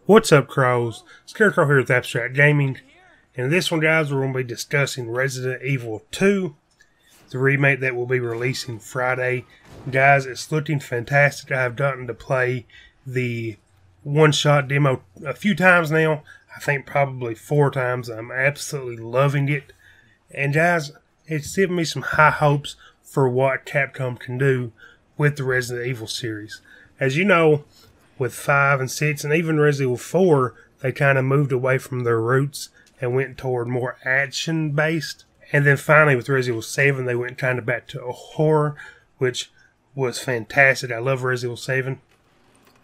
What's up, Crows? Scarecrow here with Abstract Gaming. And in this one, guys, we're going to be discussing Resident Evil 2, the remake that will be releasing Friday. Guys, it's looking fantastic. I've gotten to play the one-shot demo a few times now. I think probably 4 times. I'm absolutely loving it. And guys, it's given me some high hopes for what Capcom can do with the Resident Evil series. As you know, with 5 and 6 and even Resident Evil 4, they kind of moved away from their roots and went toward more action-based. And then finally with Resident Evil 7, they went kind of back to a horror, which was fantastic. I love Resident Evil 7,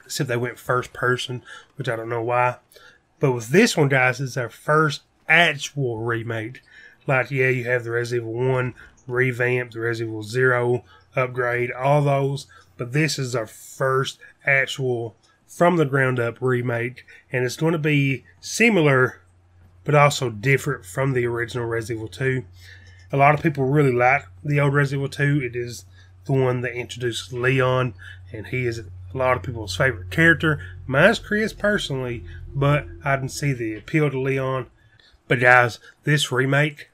except they went first person, which I don't know why. But with this one, guys, it's our first actual remake. Like, yeah, you have the Resident Evil 1 revamp, the Resident Evil 0 upgrade, all those. But this is our first actual from the ground up remake, and it's going to be similar but also different from the original Resident Evil 2. A lot of people really like the old Resident Evil 2. It is the one that introduced Leon, and he is a lot of people's favorite character. Mine's Chris personally, but I can see the appeal to Leon. But guys, this remake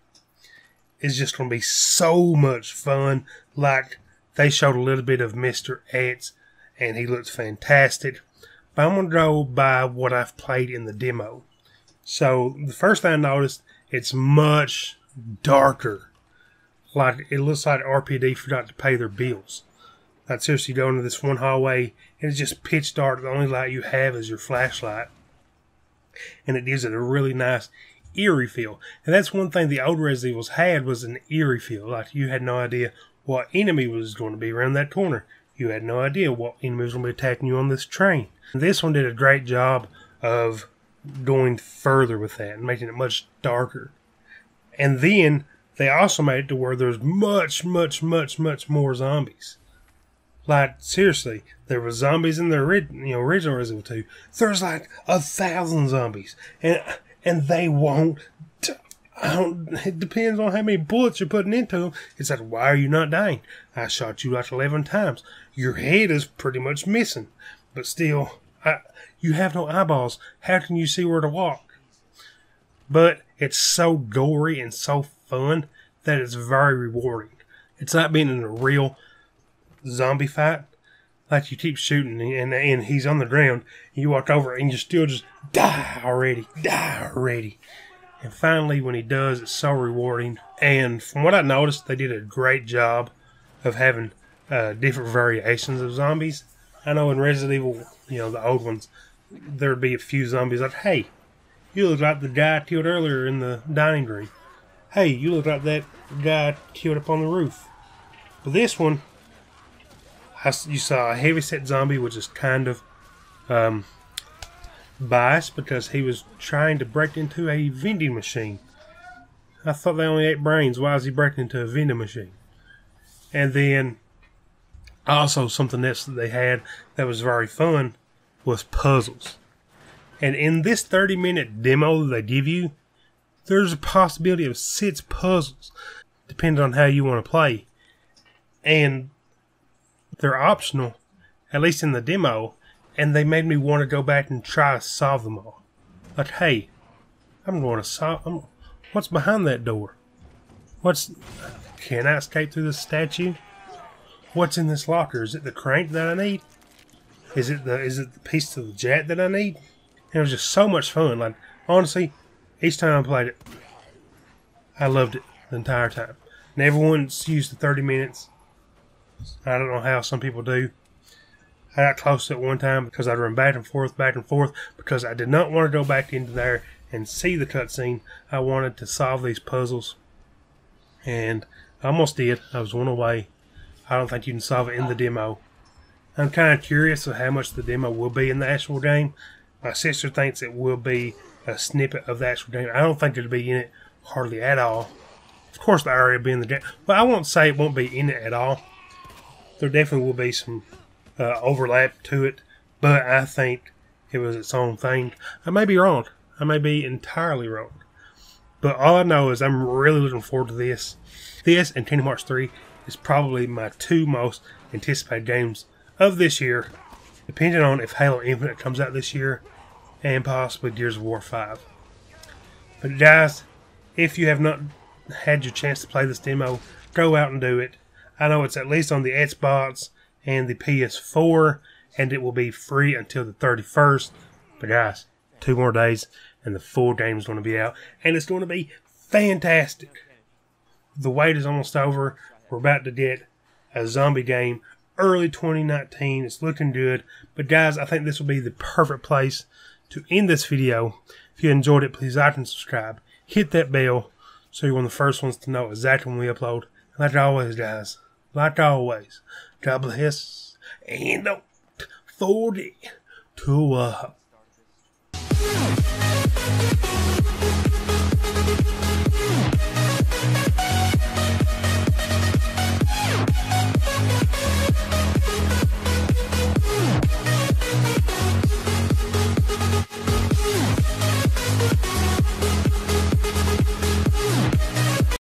is just going to be so much fun. Like, they showed a little bit of Mr. X, and he looks fantastic. But I'm going to go by what I've played in the demo. So, the first thing I noticed, it's much darker. Like, it looks like RPD forgot to pay their bills. Like, seriously, you go into this one hallway, and it's just pitch dark. The only light you have is your flashlight. And it gives it a really nice, eerie feel. And that's one thing the old Resident Evils had, was an eerie feel. Like, you had no idea what enemy was going to be around that corner. You had no idea what enemy was going to be attacking you on this train. This one did a great job of going further with that and making it much darker. And then they also made it to where there's much more zombies. Like, seriously, there were zombies in the original Resident Evil 2. There's like 1,000 zombies. And they won't. It depends on how many bullets you're putting into them. It's like, why are you not dying? I shot you like 11 times. Your head is pretty much missing. But still, you have no eyeballs. How can you see where to walk? But it's so gory and so fun that it's very rewarding. It's like being in a real zombie fight. Like, you keep shooting and he's on the ground. You walk over and you still just die already. And finally, when he does, it's so rewarding. And from what I noticed, they did a great job of having different variations of zombies. I know in Resident Evil, the old ones, there'd be a few zombies like, hey, you look like the guy killed earlier in the dining room. Hey, you look like that guy killed up on the roof. But this one, you saw a heavyset zombie, which is kind of biased because he was trying to break into a vending machine. I thought they only ate brains. Why is he breaking into a vending machine? And then also something else that they had that was very fun was puzzles. And in this 30-minute demo that they give you, there's a possibility of 6 puzzles, depending on how you want to play. And they're optional, at least in the demo, and they made me want to go back and try to solve them all. Like, hey, I'm going to solve. What's behind that door? Can I escape through this statue? What's in this locker? Is it the crank that I need? Is it the piece of the jet that I need? And it was just so much fun. Like, honestly, each time I played it, I loved it the entire time. Never once used the 30 minutes. I don't know how some people do. I got close at one time because I'd run back and forth, because I did not want to go back into there and see the cutscene. I wanted to solve these puzzles. And I almost did. I was one away. I don't think you can solve it in the demo. I'm kind of curious of how much the demo will be in the actual game. My sister thinks it will be a snippet of the actual game. I don't think it'll be in it hardly at all. Of course, the area will be in the game. But I won't say it won't be in it at all. There definitely will be some overlap to it. But I think it was its own thing. I may be wrong. I may be entirely wrong. But all I know is I'm really looking forward to this. This and Kingdom Hearts 3 is probably my 2 most anticipated games of this year. Depending on if Halo Infinite comes out this year, and possibly Gears of War 5. But guys, if you have not had your chance to play this demo, go out and do it. I know it's at least on the Xbox and the PS4, and it will be free until the 31st. But guys, 2 more days and the full game is going to be out, and it's going to be fantastic. The wait is almost over. We're about to get a zombie game early 2019. It's looking good. But guys, I think this will be the perfect place to end this video. If you enjoyed it, please like and subscribe. Hit that bell so you're one of the first ones to know exactly when we upload. Like always, guys, like always, God bless, and don't forget to